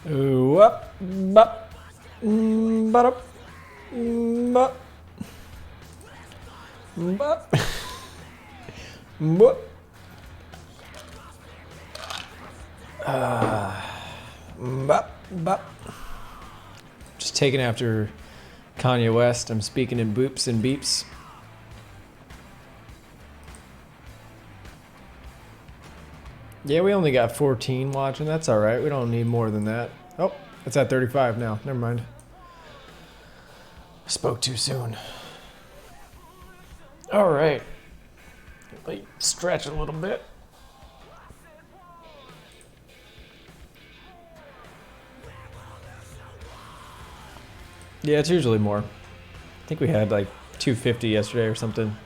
Ooh, up, bop, bop, bop, bop, bop. Bop, bop. Just taking after Kanye West. I'm speaking in boops and beeps. Yeah, we only got 14 watching. That's all right. We don't need more than that. Oh, it's at 35 now. Never mind. Spoke too soon. All right. Let me stretch a little bit. Yeah, it's usually more. I think we had like 250 yesterday or something.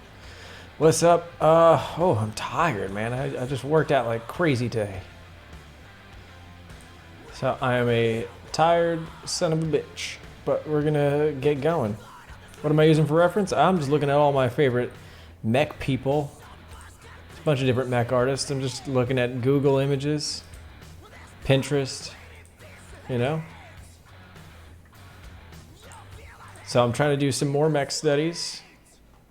What's up? Oh, I'm tired, man. I just worked out like crazy today. So I am a tired son of a bitch, but we're gonna get going. What am I using for reference? I'm just looking at all my favorite MECH people. There's a bunch of different MECH artists. I'm just looking at Google images, Pinterest, you know? So I'm trying to do some more MECH studies.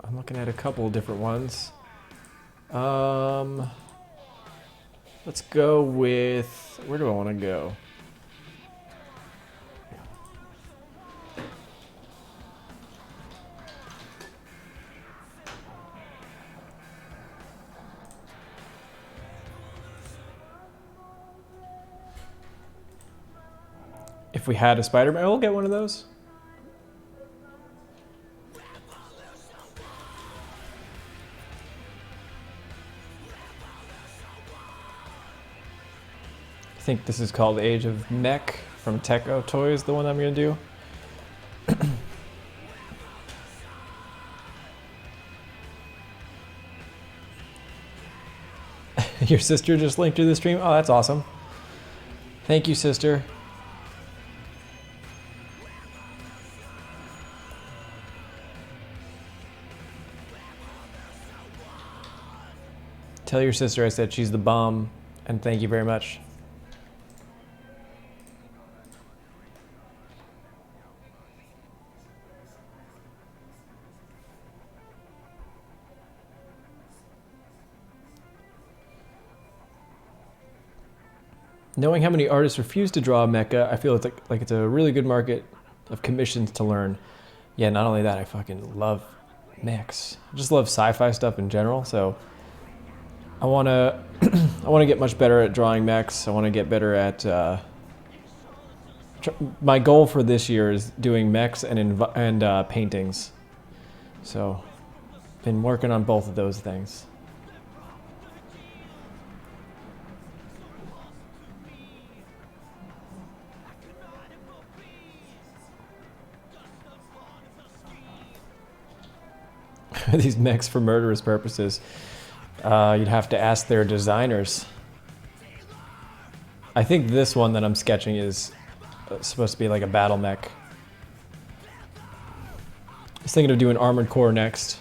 I'm looking at a couple of different ones. Let's go with, where do I want to go? If we had a Spider-Man, we'll get one of those. I think this is called Age of MECH from Techo Toys, the one I'm going to do. Your sister just linked to the stream? Oh, that's awesome. Thank you, sister. Tell your sister I said she's the bomb, and thank you very much. Knowing how many artists refuse to draw mecha, I feel it's like it's a really good market of commissions to learn. Yeah, not only that, I fucking love mechs. I just love sci-fi stuff in general, so I want to get much better at drawing mechs. I want to get better at my goal for this year is doing mechs and paintings. So, been working on both of those things. These mechs for murderous purposes. You'd have to ask their designers. I think this one that I'm sketching is supposed to be like a battle mech. I was thinking of doing Armored Core next.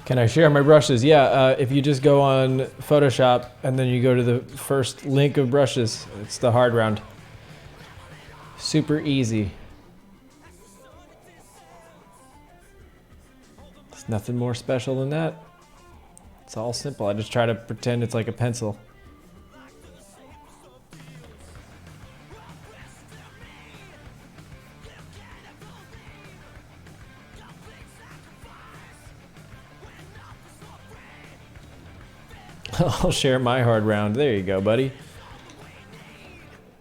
Can I share my brushes? Yeah, if you just go on Photoshop and then you go to the first link of brushes, it's the hard round. Super easy. It's nothing more special than that. It's all simple. I just try to pretend it's like a pencil. I'll share my hard round. There you go, buddy.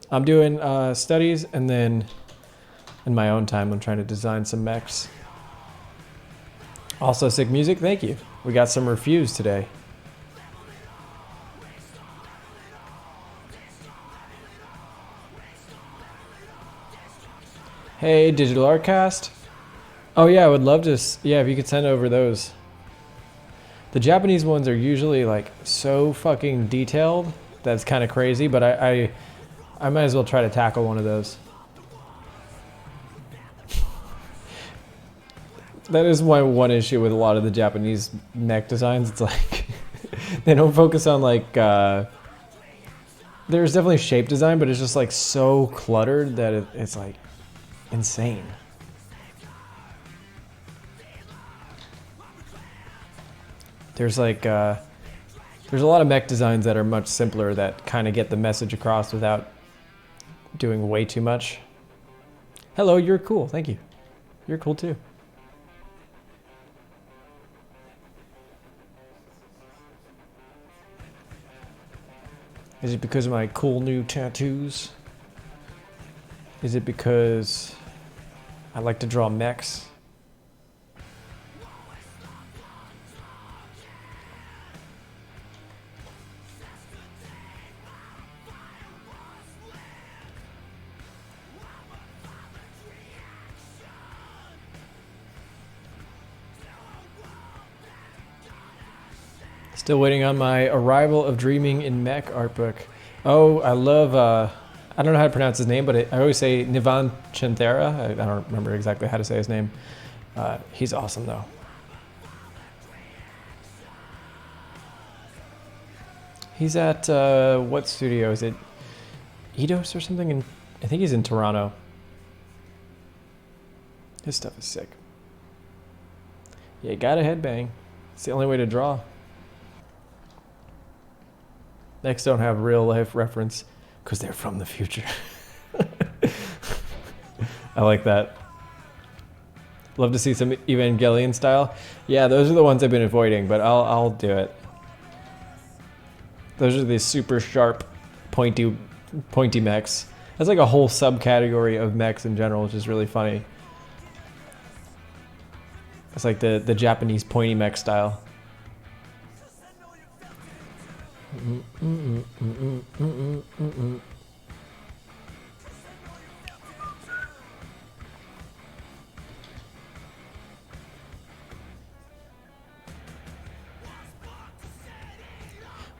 I'm doing studies, and then in my own time, I'm trying to design some mechs. Also, sick music. Thank you. We got some reviews today. Hey, Digital Artcast. Oh yeah, I would love to. Yeah, if you could send over those. The Japanese ones are usually like so fucking detailed that's kind of crazy, but I might as well try to tackle one of those. That is my one issue with a lot of the Japanese mech designs. It's like they don't focus on like there's definitely shape design, but it's just like so cluttered that it's like insane. There's like there's a lot of mech designs that are much simpler that kind of get the message across without doing way too much. Hello, you're cool. Thank you. You're cool too. Is it because of my cool new tattoos? Is it because I like to draw mechs? Still waiting on my Arrival of Dreaming in Mech art book. Oh, I love, I don't know how to pronounce his name, but I always say Nivan Chinthera. I don't remember exactly how to say his name. He's awesome though. He's at, what studio? Is it Eidos or something? I think he's in Toronto. His stuff is sick. Yeah, you gotta headbang. It's the only way to draw. Next don't have real life reference because they're from the future. I like that. Love to see some Evangelion style. Yeah, those are the ones I've been avoiding, but I'll do it. Those are the super sharp, pointy mechs. That's like a whole subcategory of mechs in general, which is really funny. It's like the Japanese pointy mech style.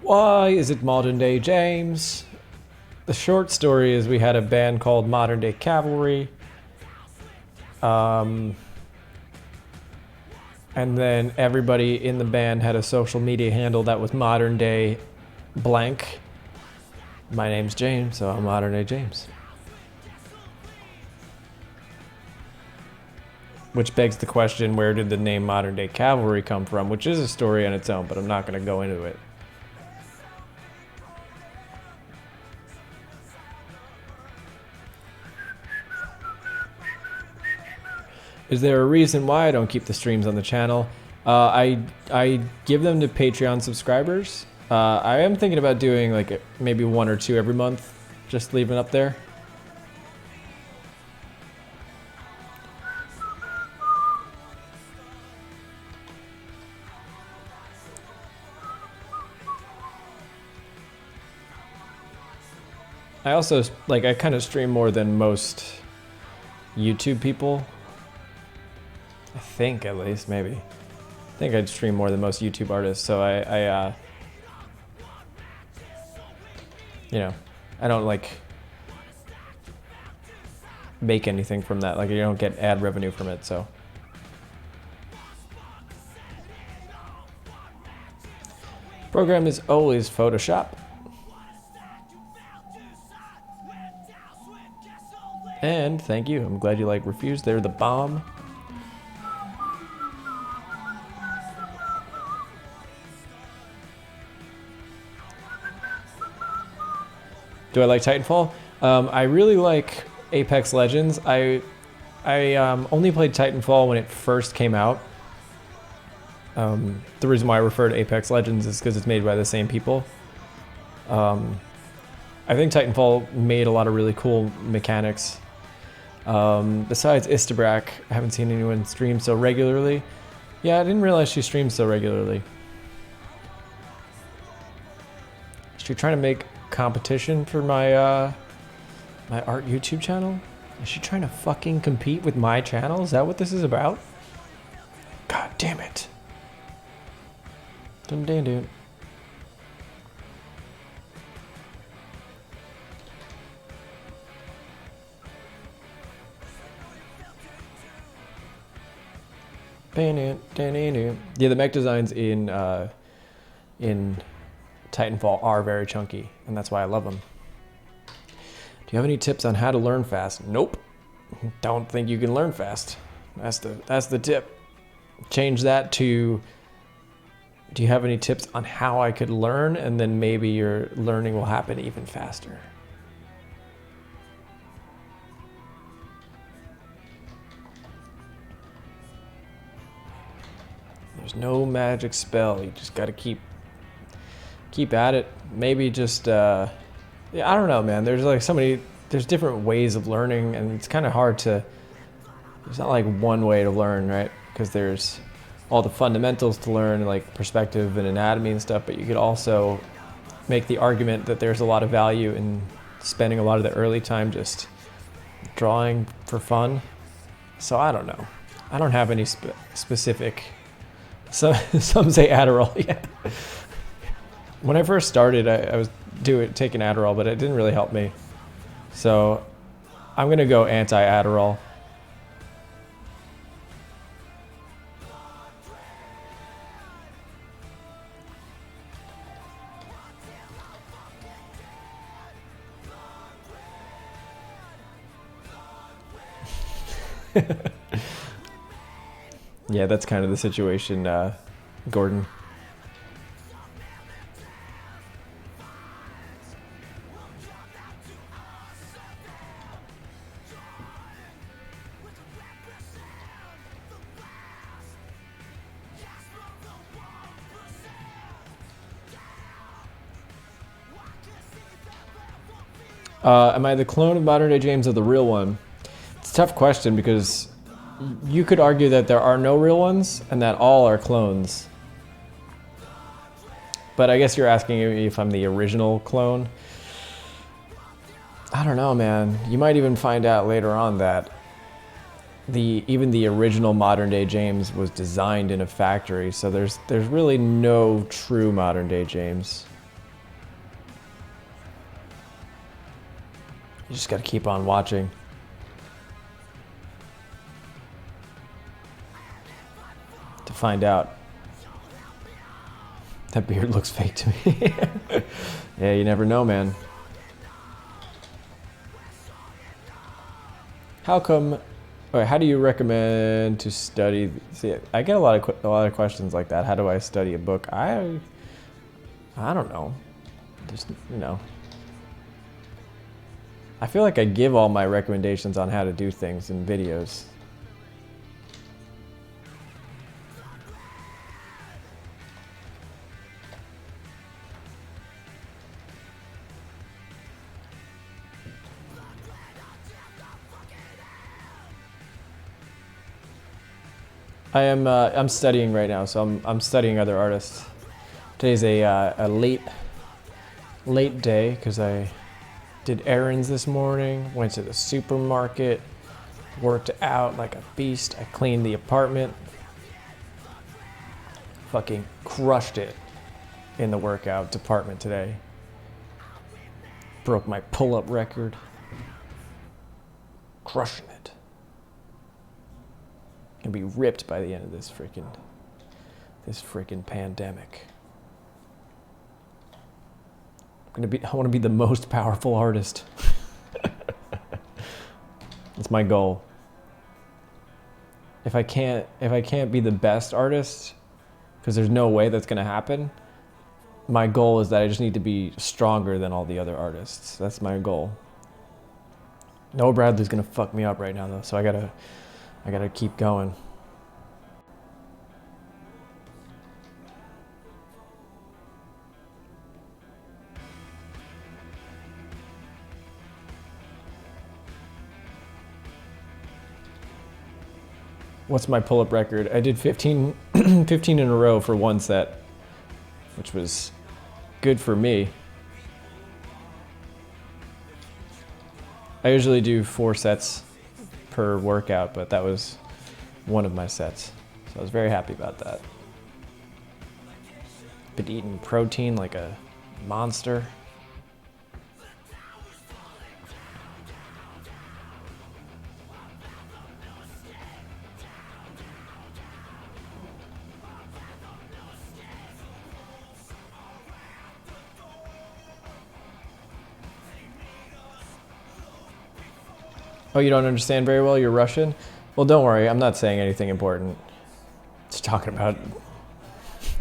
Why is it modern day James? The short story is we had a band called Modern Day Cavalry. And then everybody in the band had a social media handle that was modern day blank. My name's James, so I'm Modern Day James. Which begs the question, where did the name Modern Day Cavalry come from? Which is a story on its own, but I'm not going to go into it. Is there a reason why I don't keep the streams on the channel? I give them to Patreon subscribers. I am thinking about doing like maybe 1 or 2 every month, just leaving up there. I also, like, I kind of stream more than most YouTube people. I think, at least, maybe. I think I'd stream more than most YouTube artists, so I you know, I don't, like, make anything from that. Like, you don't get ad revenue from it, so. Program is always Photoshop. And thank you. I'm glad you like Refused. They're the bomb. Do I like Titanfall? I really like Apex Legends. I only played Titanfall when it first came out. The reason why I refer to Apex Legends is because it's made by the same people. I think Titanfall made a lot of really cool mechanics. Besides Istabrak, I haven't seen anyone stream so regularly. Yeah, I didn't realize she streams so regularly. Is she trying to make competition for my my art YouTube channel? Is she trying to fucking compete with my channel? Is that what this is about? God damn it. Dun dun dun. Yeah, the mech designs in Titanfall are very chunky, and that's why I love them. Do you have any tips on how to learn fast? Nope. Don't think you can learn fast. That's the tip. Change that to, do you have any tips on how I could learn? And then maybe your learning will happen even faster. There's no magic spell. You just got to keep at it. Maybe just yeah, I don't know, man. There's like there's different ways of learning, and it's kind of hard to, there's not like one way to learn, right? Because there's all the fundamentals to learn, like perspective and anatomy and stuff, but you could also make the argument that there's a lot of value in spending a lot of the early time just drawing for fun. So I don't know. I don't have any specific, some say Adderall, yeah. When I first started, I was taking Adderall, but it didn't really help me. So I'm gonna go anti-Adderall. Yeah, that's kind of the situation, Gordon. Am I the clone of modern day James or the real one? It's a tough question because you could argue that there are no real ones and that all are clones. But I guess you're asking if I'm the original clone. I don't know, man. You might even find out later on that even the original modern day James was designed in a factory, so there's really no true modern day James. You just gotta keep on watching. To find out. That beard looks fake to me. Yeah, you never know, man. How do you recommend to study? See, I get a lot of questions like that. How do I study a book? I don't know. Just, you know. I feel like I give all my recommendations on how to do things in videos. I'm studying right now, so I'm studying other artists. Today's a late day because I did errands this morning, went to the supermarket, worked out like a beast. I cleaned the apartment. Fucking crushed it in the workout department today. Broke my pull-up record. Crushing it. Gonna be ripped by the end of this freaking pandemic. I want to be the most powerful artist. That's my goal. If I can't be the best artist, because there's no way that's gonna happen, my goal is that I just need to be stronger than all the other artists. That's my goal. Noah Bradley's gonna fuck me up right now though, so I gotta keep going. What's my pull-up record? I did 15 in a row for one set, which was good for me. I usually do 4 sets per workout, but that was one of my sets. So I was very happy about that. Been eating protein like a monster. Oh, you don't understand very well? You're Russian? Well, don't worry. I'm not saying anything important. Just talking about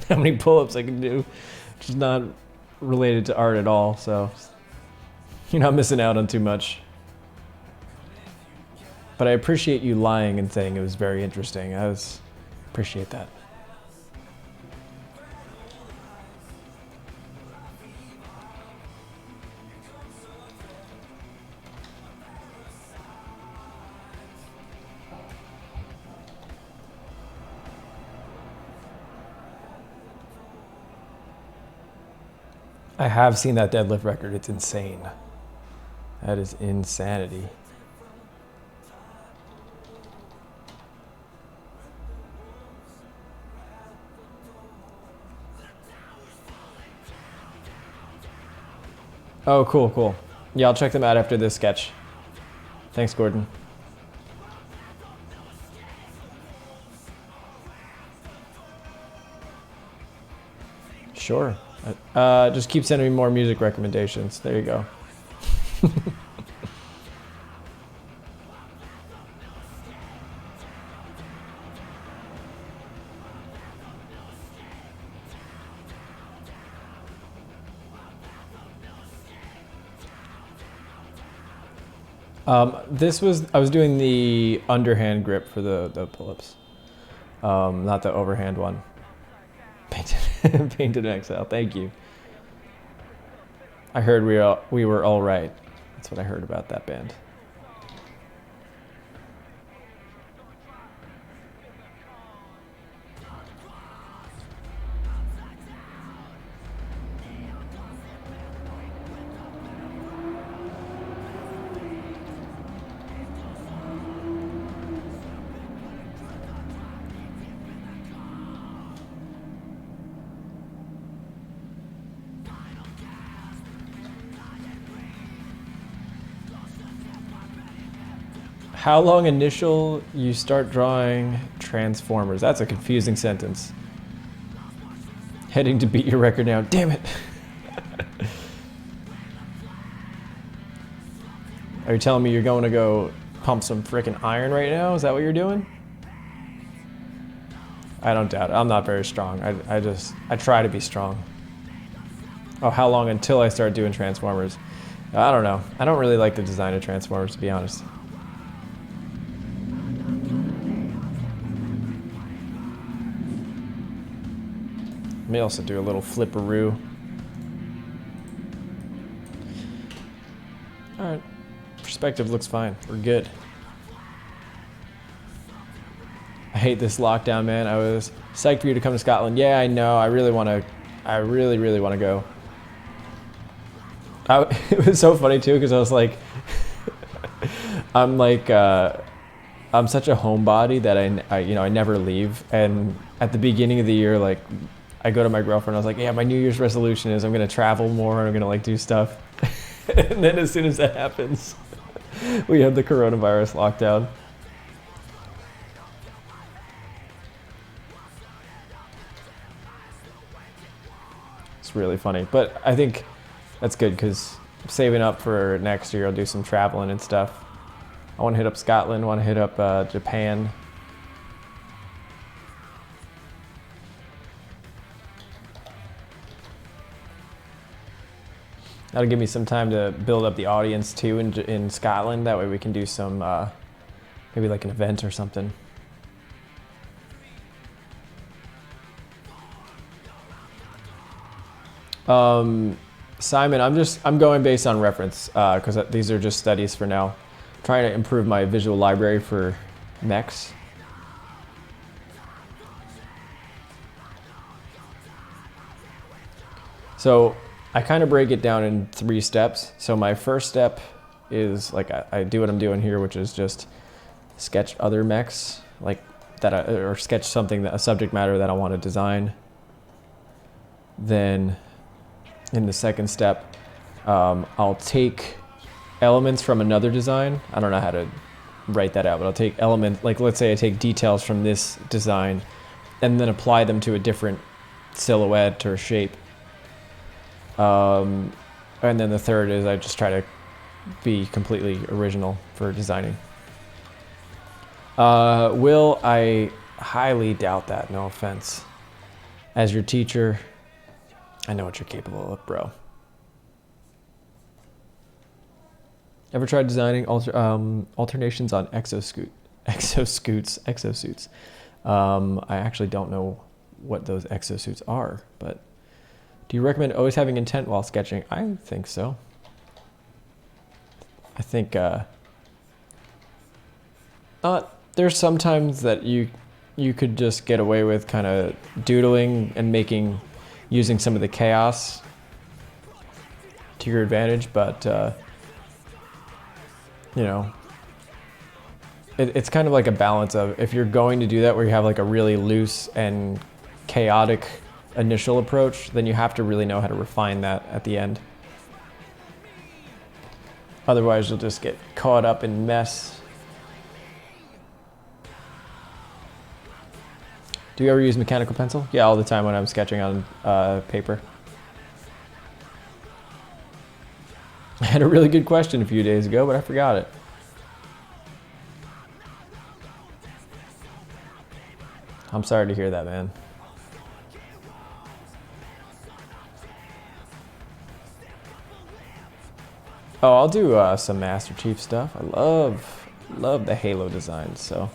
how many pull-ups I can do. Which is not related to art at all, so you're not missing out on too much. But I appreciate you lying and saying it was very interesting. Appreciate that. I have seen that deadlift record. It's insane. That is insanity. Oh, cool. Yeah, I'll check them out after this sketch. Thanks, Gordon. Sure. Just keep sending me more music recommendations. There you go. I was doing the underhand grip for the pull-ups, not the overhand one. Painted XL, thank you. I heard we were all right. That's what I heard about that band. How long initial you start drawing Transformers? That's a confusing sentence. Heading to beat your record now. Damn it. Are you telling me you're going to go pump some freaking iron right now? Is that what you're doing? I don't doubt it. I'm not very strong. I try to be strong. Oh, how long until I start doing Transformers? I don't know. I don't really like the design of Transformers, to be honest. May also do a little flipperoo. Alright. Perspective looks fine. We're good. I hate this lockdown, man. I was psyched for you to come to Scotland. Yeah, I know. I really want to go. It was so funny too, because I was like, I'm such a homebody that I never leave. And at the beginning of the year, like, I go to my girlfriend, I was like, yeah, my New Year's resolution is I'm going to travel more and I'm going to like do stuff. And then as soon as that happens, we have the coronavirus lockdown. It's really funny. But I think that's good because I'm saving up for next year. I'll do some traveling and stuff. I want to hit up Scotland, want to hit up Japan. That'll give me some time to build up the audience too in Scotland. That way we can do some, maybe like an event or something. Simon, I'm going based on reference because these are just studies for now. I'm trying to improve my visual library for MECH. So I kind of break it down in 3 steps. So my first step is like I do what I'm doing here, which is just sketch other mechs like that, or sketch something, a subject matter that I want to design. Then in the second step, I'll take elements from another design. I don't know how to write that out, but I'll take elements, like let's say I take details from this design and then apply them to a different silhouette or shape. And then the third is I just try to be completely original for designing. Will, I highly doubt that, no offense. As your teacher, I know what you're capable of, bro. Ever tried designing alternations on exosuits? I actually don't know what those exosuits are, but do you recommend always having intent while sketching? I think so. I think there's sometimes that you could just get away with kind of doodling and using some of the chaos to your advantage, but you know, it's kind of like a balance of, if you're going to do that where you have like a really loose and chaotic initial approach, then you have to really know how to refine that at the end. Otherwise you'll just get caught up in mess. Do you ever use mechanical pencil? Yeah, all the time when I'm sketching on paper. I had a really good question a few days ago, but I forgot it. I'm sorry to hear that, man. Oh, I'll do some Master Chief stuff. I love the Halo designs, so.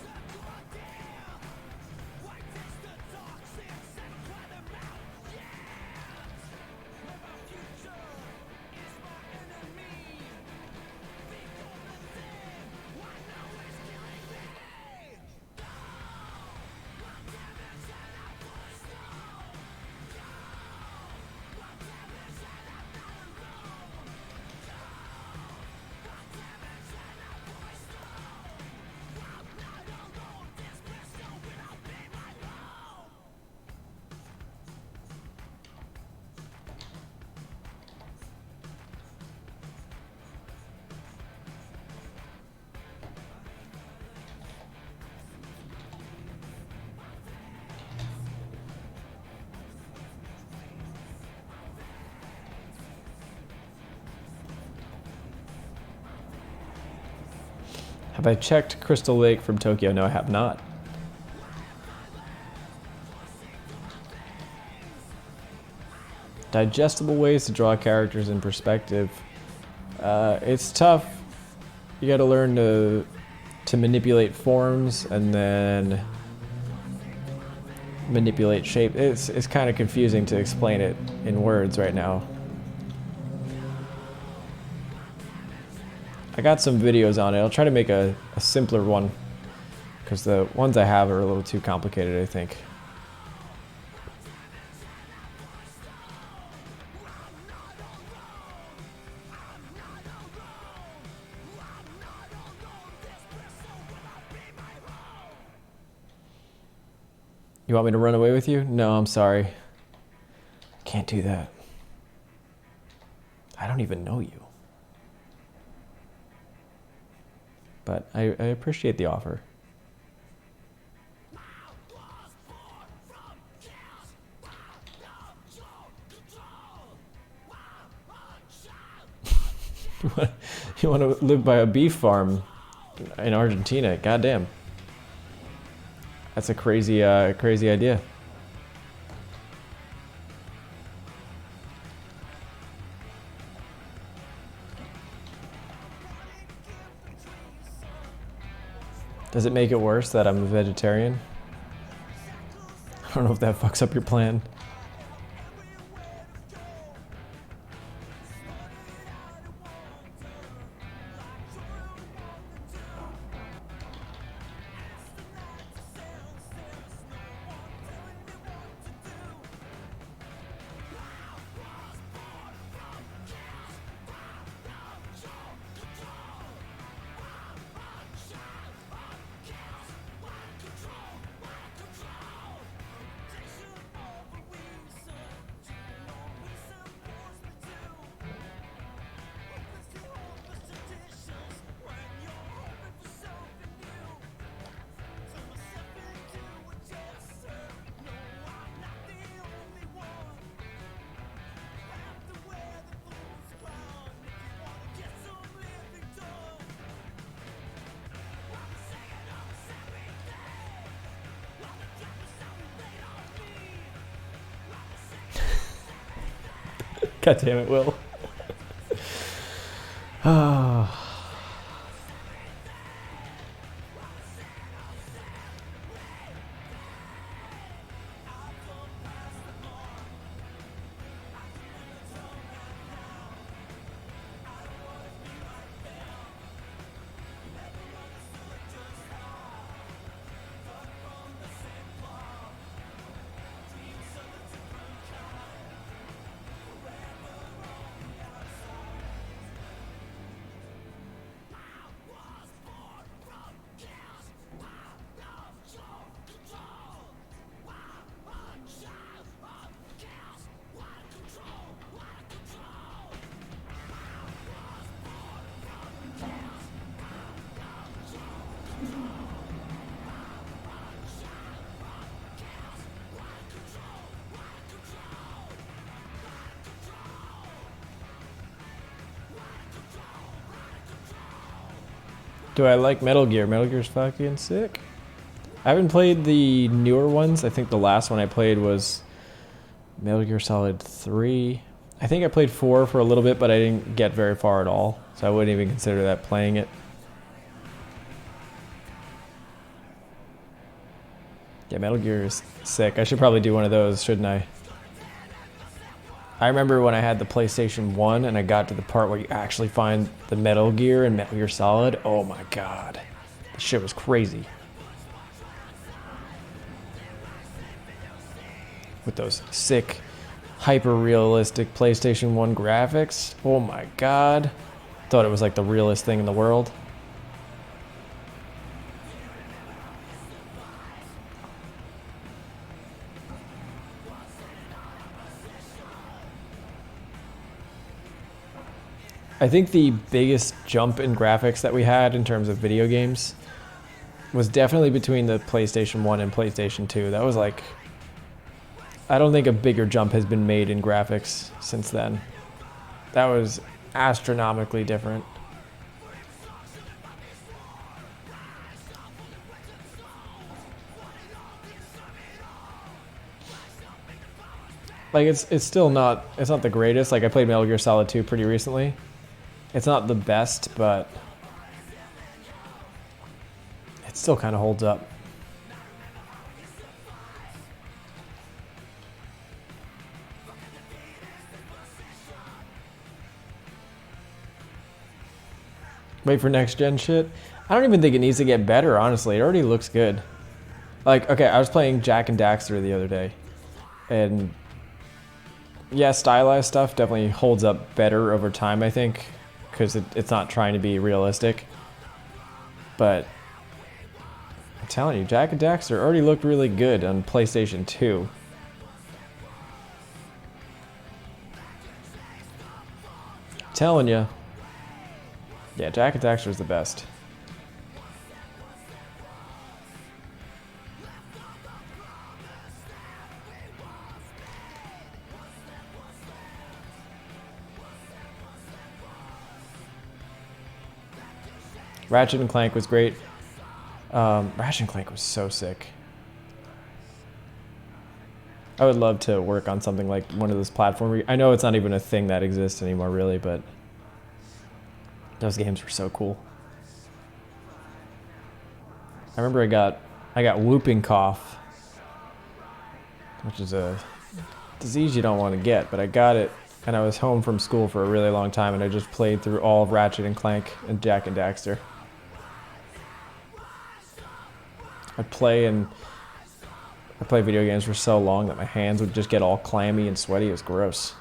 Have I checked Crystal Lake from Tokyo? No, I have not. Digestible ways to draw characters in perspective. It's tough. You got to learn to manipulate forms and then manipulate shape. It's kind of confusing to explain it in words right now. I got some videos on it. I'll try to make a simpler one because the ones I have are a little too complicated, I think. You want me to run away with you? No, I'm sorry. Can't do that. I don't even know you. But I appreciate the offer. You want to live by a beef farm in Argentina? Goddamn. That's a crazy idea. Does it make it worse that I'm a vegetarian? I don't know if that fucks up your plan. God damn it, Will. Ah. Do I like Metal Gear? Metal Gear's fucking sick. I haven't played the newer ones. I think the last one I played was Metal Gear Solid 3. I think I played 4 for a little bit, but I didn't get very far at all. So I wouldn't even consider that playing it. Yeah, Metal Gear is sick. I should probably do one of those, shouldn't I? I remember when I had the PlayStation 1 and I got to the part where you actually find the Metal Gear and Metal Gear Solid. Oh my god. This shit was crazy. With those sick, hyper-realistic PlayStation 1 graphics. Oh my god. Thought it was like the realest thing in the world. I think the biggest jump in graphics that we had in terms of video games was definitely between the PlayStation 1 and PlayStation 2. That was like, I don't think a bigger jump has been made in graphics since then. That was astronomically different. Like it's still not, it's not the greatest. Like I played Metal Gear Solid 2 pretty recently. It's not the best, but it still kind of holds up. Wait for next gen shit. I don't even think it needs to get better, honestly. It already looks good. Like, okay, I was playing Jak and Daxter the other day, and yeah, stylized stuff definitely holds up better over time, I think, because it's not trying to be realistic. But I'm telling you, Jak and Daxter already looked really good on PlayStation 2. I'm telling you. Yeah, Jak and Daxter is the best. Ratchet and Clank was great. Ratchet and Clank was so sick. I would love to work on something like one of those platform. I know it's not even a thing that exists anymore, really, but those games were so cool. I remember I got whooping cough, which is a disease you don't want to get, but I got it, and I was home from school for a really long time, and I just played through all of Ratchet and Clank and Jak and Daxter. I'd play video games for so long that my hands would just get all clammy and sweaty. It was gross.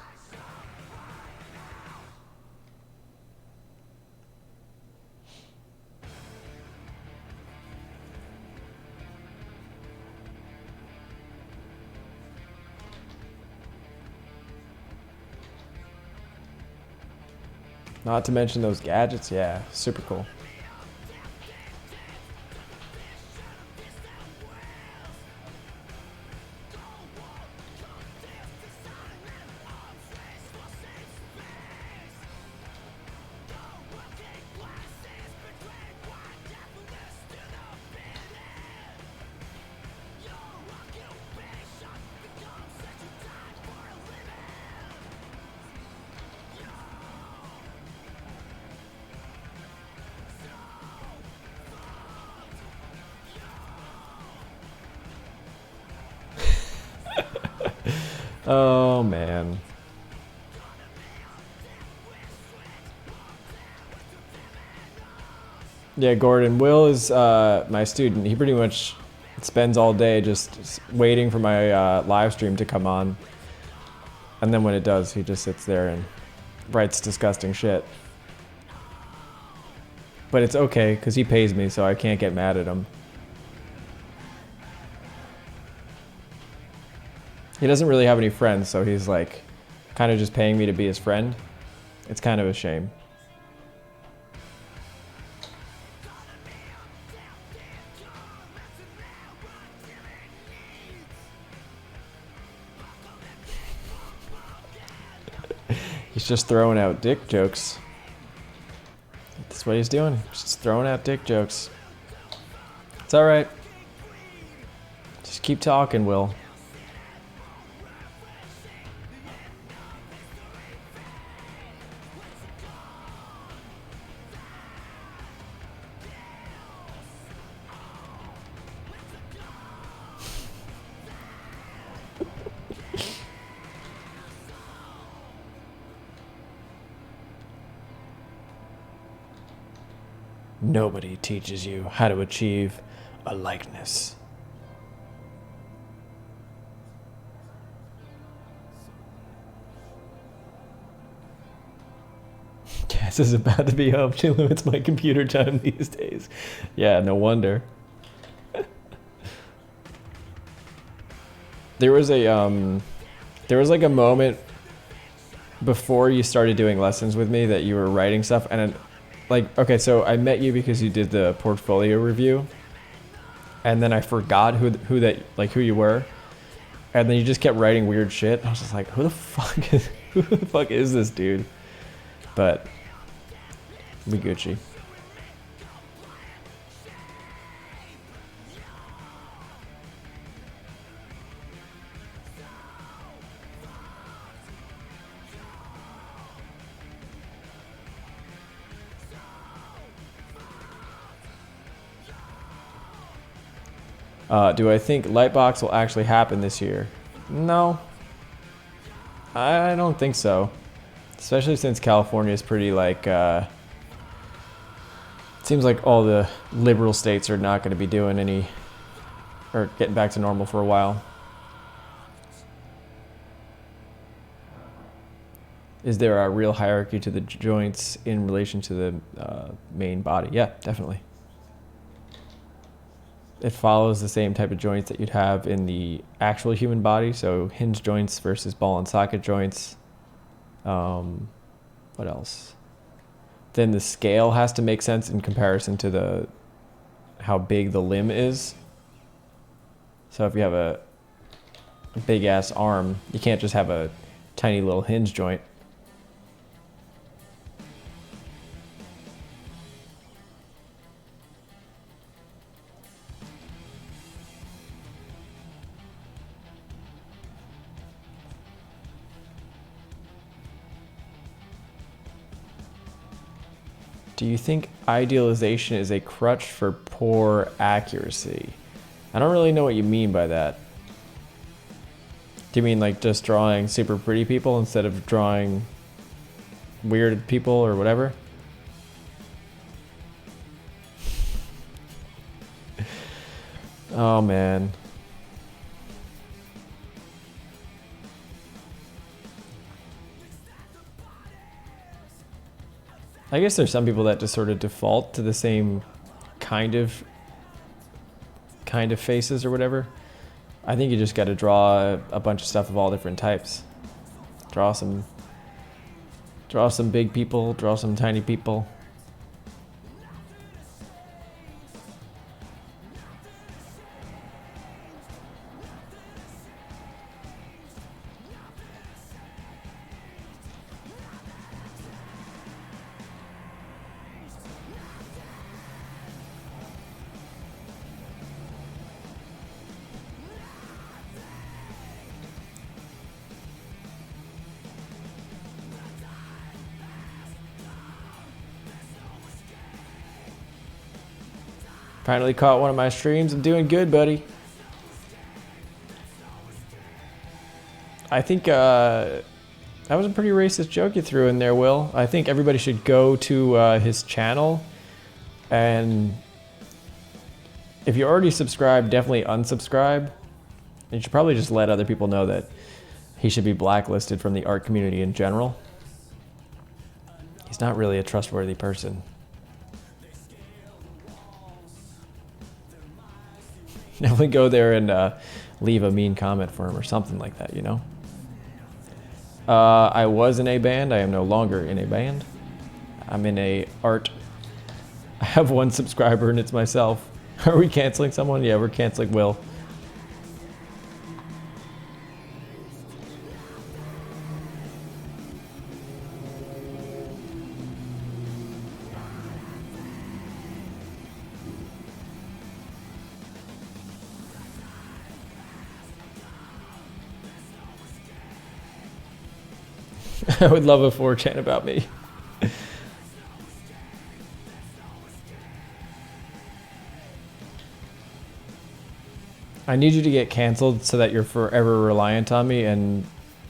Not to mention those gadgets, yeah, super cool. Oh, man. Yeah, Gordon. Will is my student. He pretty much spends all day just waiting for my live stream to come on. And then when it does, he just sits there and writes disgusting shit. But it's okay, because he pays me, so I can't get mad at him. He doesn't really have any friends, so he's like kind of just paying me to be his friend. It's kind of a shame. He's just throwing out dick jokes. That's what he's doing. He's just throwing out dick jokes. It's alright. Just keep talking, Will. Nobody teaches you how to achieve a likeness. Cass is about to be home. She limits my computer time these days. Yeah, no wonder. There was like a moment before you started doing lessons with me that you were writing stuff, and like, okay, so I met you because you did the portfolio review, and then I forgot who you were, and then you just kept writing weird shit. I was just like, who the fuck is this dude? But we Gucci. Do I think Lightbox will actually happen this year? No. I don't think so. Especially since California is pretty like, it seems like all the liberal states are not going to be doing any, or getting back to normal for a while. Is there a real hierarchy to the joints in relation to the main body? Yeah, definitely. It follows the same type of joints that you'd have in the actual human body. So hinge joints versus ball and socket joints. What else? Then the scale has to make sense in comparison to how big the limb is. So if you have a big ass arm, you can't just have a tiny little hinge joint. Do you think idealization is a crutch for poor accuracy? I don't really know what you mean by that. Do you mean like just drawing super pretty people instead of drawing weird people or whatever? Oh man. I guess there's some people that just sort of default to the same kind of faces or whatever. I think you just got to draw a bunch of stuff of all different types. Draw some big people, draw some tiny people. Finally caught one of my streams. I'm doing good, buddy. I think that was a pretty racist joke you threw in there, Will. I think everybody should go to his channel, and if you already subscribed, definitely unsubscribe. And you should probably just let other people know that he should be blacklisted from the art community in general. He's not really a trustworthy person. Definitely go there and leave a mean comment for him or something like that, you know? I was in a band. I am no longer in a band. I'm in a art. I have one subscriber and it's myself. Are we canceling someone? Yeah, we're canceling Will. I would love a 4chan about me. I need you to get canceled so that you're forever reliant on me, and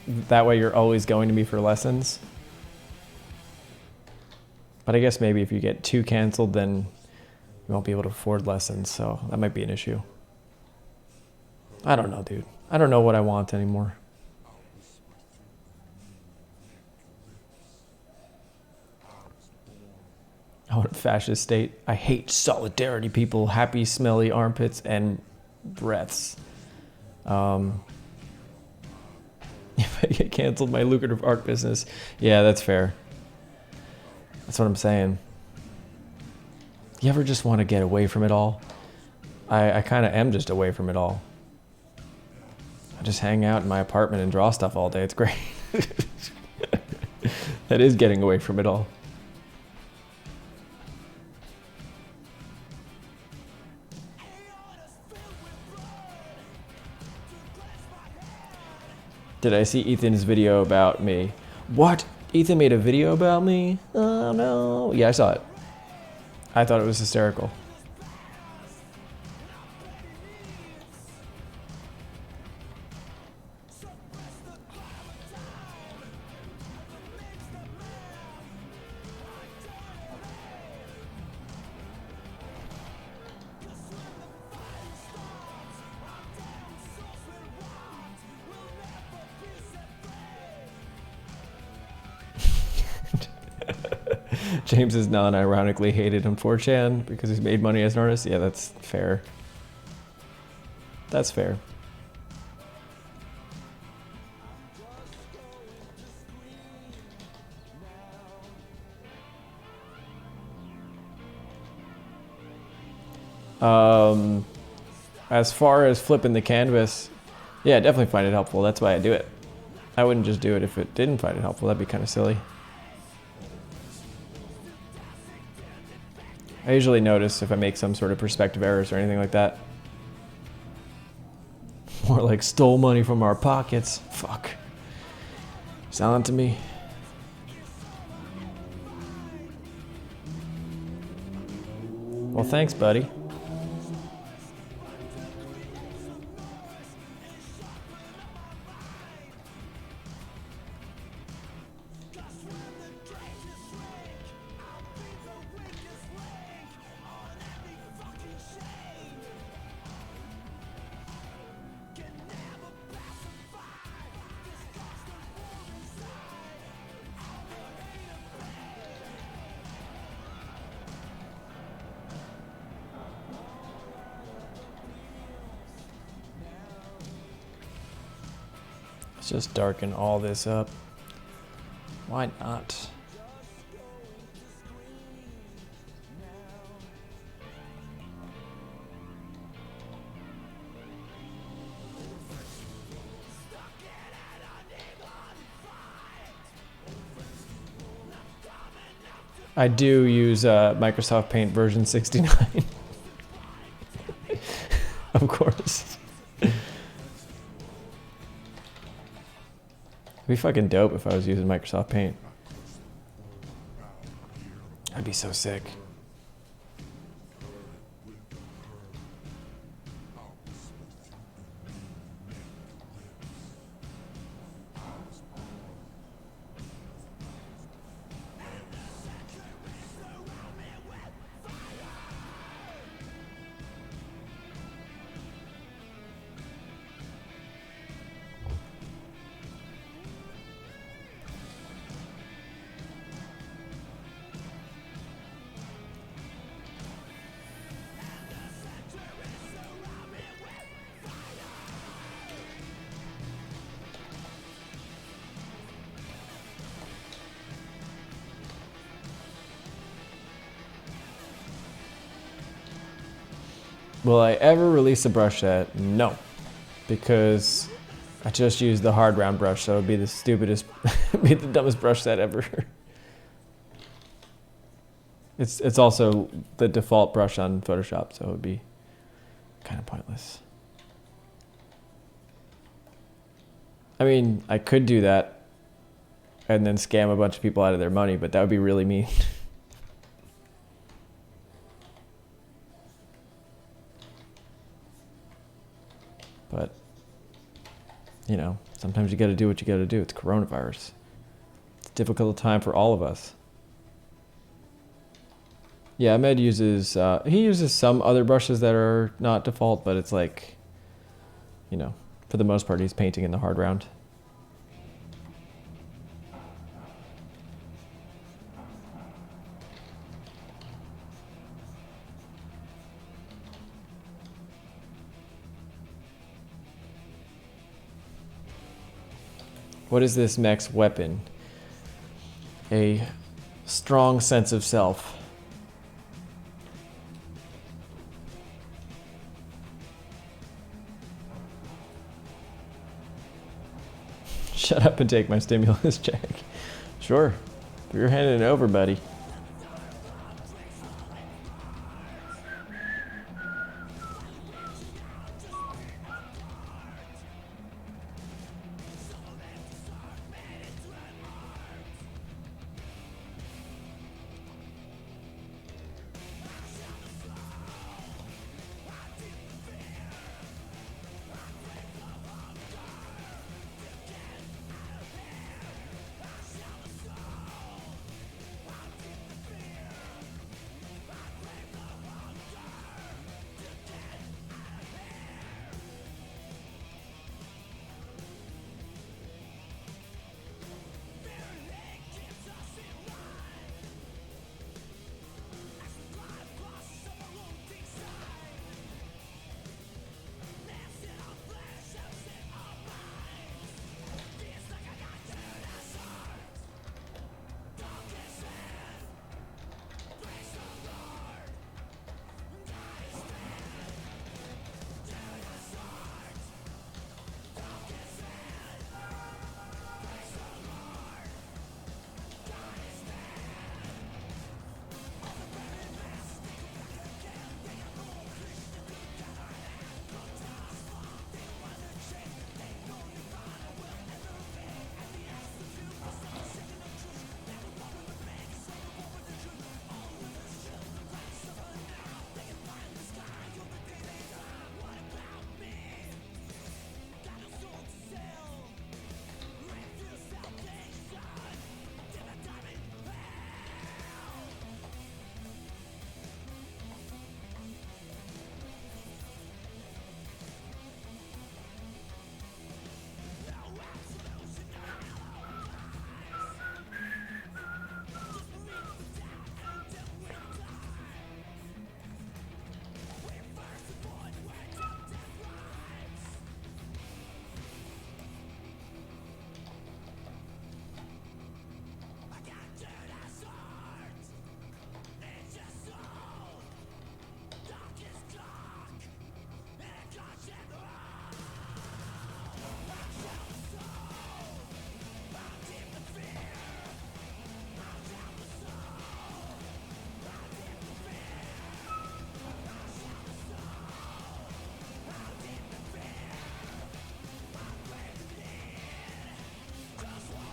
that way you're always going to me for lessons. But I guess maybe if you get too canceled, then you won't be able to afford lessons, so that might be an issue. I don't know, dude. I don't know what I want anymore. I want a fascist state. I hate solidarity, people. Happy, smelly armpits and breaths. If I get canceled, my lucrative art business. Yeah, that's fair. That's what I'm saying. You ever just want to get away from it all? I kind of am just away from it all. I just hang out in my apartment and draw stuff all day. It's great. That is getting away from it all. Did I see Ethan's video about me? What? Ethan made a video about me? Oh no. Yeah, I saw it. I thought it was hysterical. James is non-ironically hated on 4chan because he's made money as an artist. Yeah, that's fair. That's fair. As far as flipping the canvas, yeah, I definitely find it helpful. That's why I do it. I wouldn't just do it if it didn't find it helpful. That'd be kind of silly. I usually notice if I make some sort of perspective errors or anything like that. More like stole money from our pockets. Fuck. Sound to me. Well, thanks, buddy. Let's just darken all this up. Why not? I do use Microsoft Paint version 69. Of course. It'd be fucking dope if I was using Microsoft Paint. I'd be so sick. Will I ever release a brush set? No, because I just used the hard round brush, so it would be the stupidest, be the dumbest brush set ever. It's also the default brush on Photoshop, so it would be kind of pointless. I mean, I could do that and then scam a bunch of people out of their money, but that would be really mean. But, you know, sometimes you got to do what you got to do. It's coronavirus. It's a difficult time for all of us. Yeah, Ahmed uses, he uses some other brushes that are not default, but it's like, you know, for the most part, he's painting in the hard round. What is this mech's weapon? A strong sense of self. Shut up and take my stimulus check. Sure. If you're handing it over, buddy.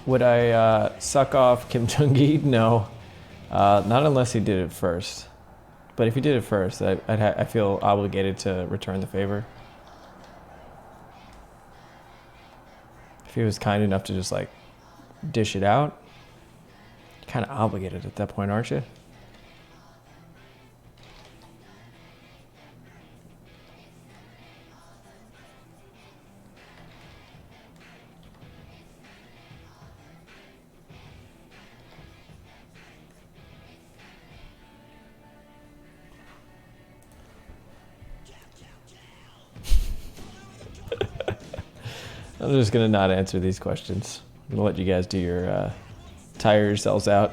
Would I suck off Kim Jong-gi? No, not unless he did it first. But if he did it first, I feel obligated to return the favor. If he was kind enough to just like dish it out, kind of obligated at that point, aren't you? I'm just gonna not answer these questions. I'm gonna let you guys do your tire yourselves out.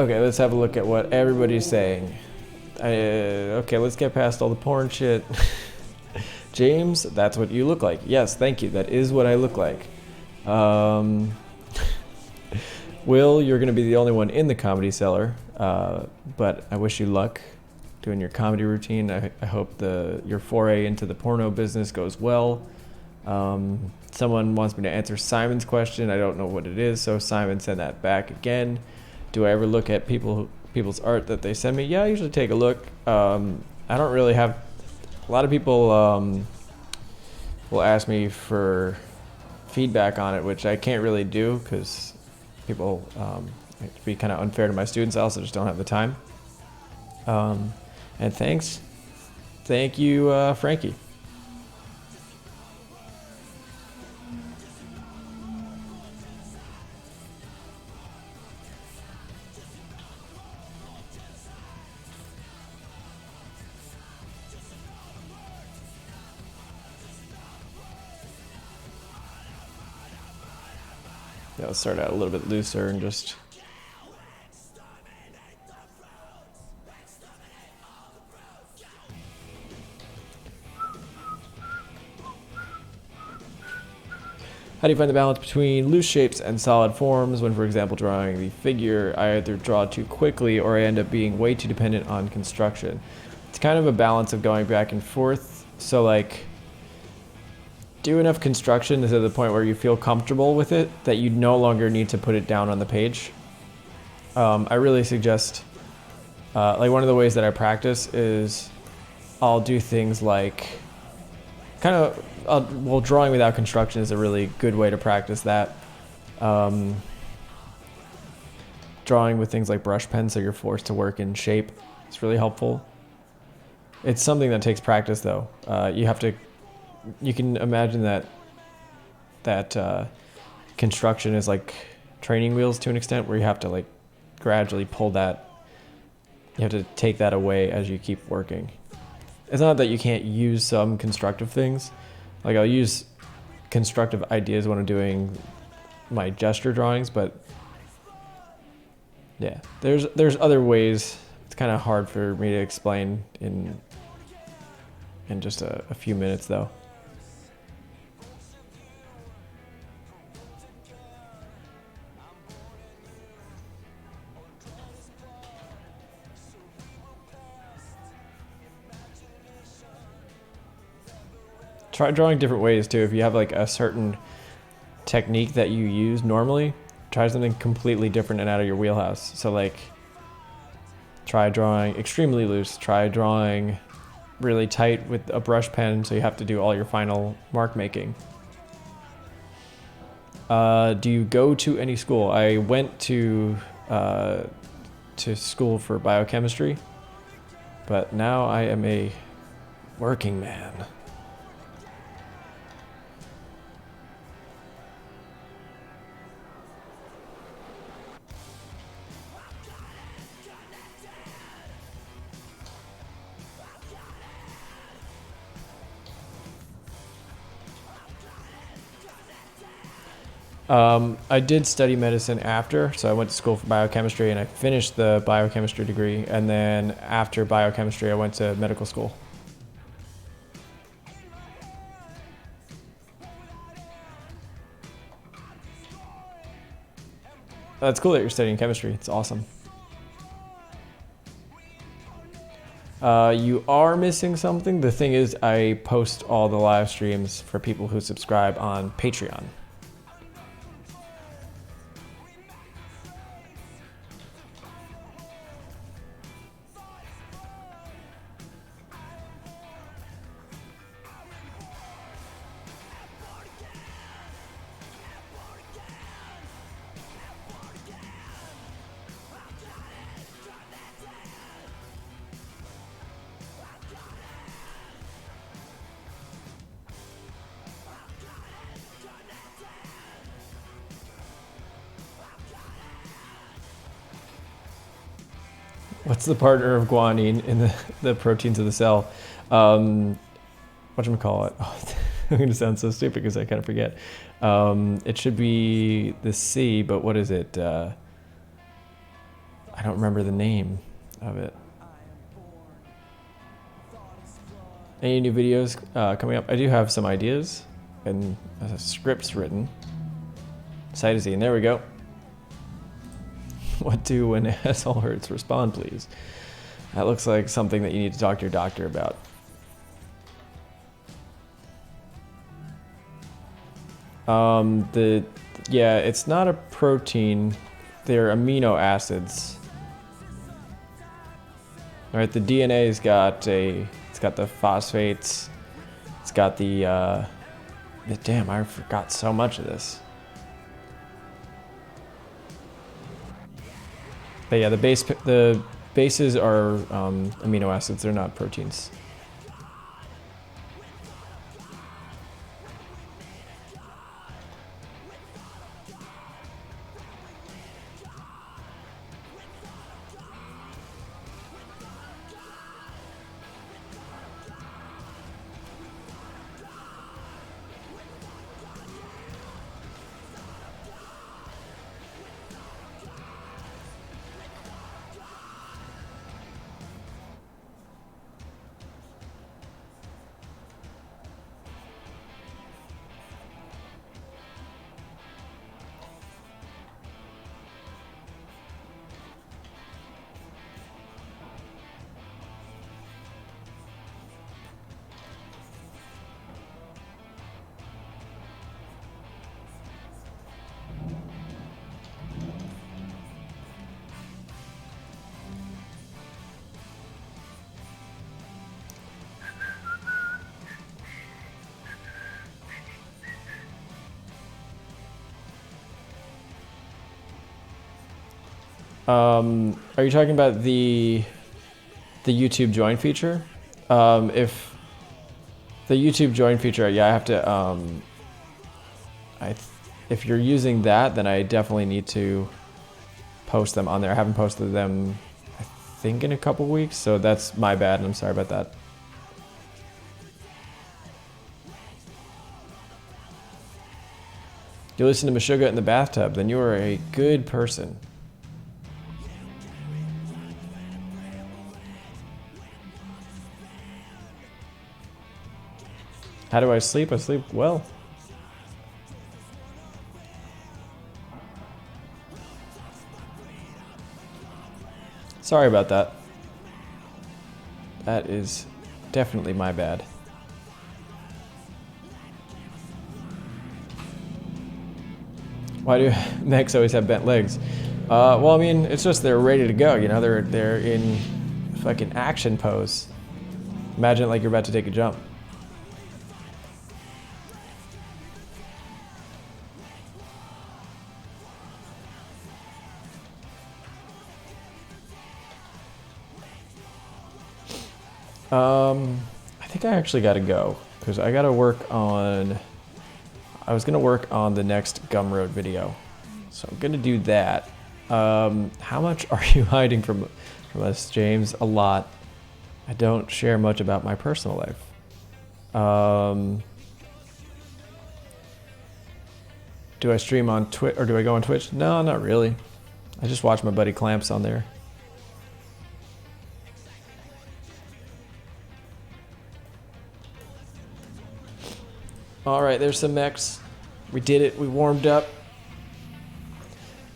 Okay, let's have a look at what everybody's saying. Okay, let's get past all the porn shit. James, that's what you look like. Yes, thank you. That is what I look like. Will, you're going to be the only one in the Comedy Cellar, but I wish you luck doing your comedy routine. I hope your foray into the porno business goes well. Someone wants me to answer Simon's question. I don't know what it is, so Simon, send that back again. Do I ever look at people's art that they send me? Yeah, I usually take a look. I don't really have... A lot of people will ask me for feedback on it, which I can't really do because people... it'd be kind of unfair to my students. I also just don't have the time. And thank you, Frankie. Yeah, let's start out a little bit looser and just... How do you find the balance between loose shapes and solid forms when, for example, drawing the figure? I either draw too quickly or I end up being way too dependent on construction. It's kind of a balance of going back and forth. So, like, do enough construction to the point where you feel comfortable with it that you no longer need to put it down on the page. I really suggest, like, one of the ways that I practice is I'll do things like kind of... well, drawing without construction is a really good way to practice that. Drawing with things like brush pens, so you're forced to work in shape. It's really helpful. It's something that takes practice, though. You can imagine that construction is like training wheels to an extent, where you have to like gradually pull that. You have to take that away as you keep working. It's not that you can't use some constructive things. Like, I'll use constructive ideas when I'm doing my gesture drawings, but yeah, there's other ways. It's kind of hard for me to explain in just a few minutes, though. Try drawing different ways too. If you have like a certain technique that you use normally, try something completely different and out of your wheelhouse. So like, try drawing extremely loose, try drawing really tight with a brush pen, so you have to do all your final mark making. Do you go to any school? I went to school for biochemistry, but now I am a working man. I did study medicine after, so I went to school for biochemistry and I finished the biochemistry degree, and then after biochemistry I went to medical school. That's cool that you're studying chemistry. It's awesome. You are missing something. The thing is, I post all the live streams for people who subscribe on Patreon. What's the partner of guanine in the proteins of the cell? Whatchamacallit? Oh, I'm going to sound so stupid because I kind of forget. It should be the C, but what is it? I don't remember the name of it. Any new videos coming up? I do have some ideas and scripts written. Cytosine, there we go. What do when asshole hurts? Respond, please. That looks like something that you need to talk to your doctor about. Yeah, it's not a protein. They're amino acids. All right, the DNA's got it's got the phosphates. It's got the damn, I forgot so much of this. But yeah, the bases are amino acids. They're not proteins. Are you talking about the YouTube join feature? If the YouTube join feature, yeah, I have to. If you're using that, then I definitely need to post them on there. I haven't posted them, I think, in a couple weeks, so that's my bad, and I'm sorry about that. You listen to Meshuggah in the bathtub, then you are a good person. How do I sleep? I sleep well. Sorry about that. That is definitely my bad. Why do mechs always have bent legs? Well, I mean, it's just they're ready to go. You know, they're in fucking action pose. Imagine it like you're about to take a jump. I think I actually got to go because I got to work on. I was gonna work on the next Gumroad video, so I'm gonna do that. How much are you hiding from us, James? A lot. I don't share much about my personal life. Do I stream on Twitch or do I go on Twitch? No, not really. I just watch my buddy Clamps on there. All right, there's some mechs. We did it. We warmed up.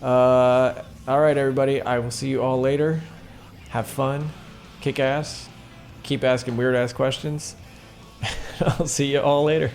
All right, everybody. I will see you all later. Have fun. Kick ass. Keep asking weird ass questions. I'll see you all later.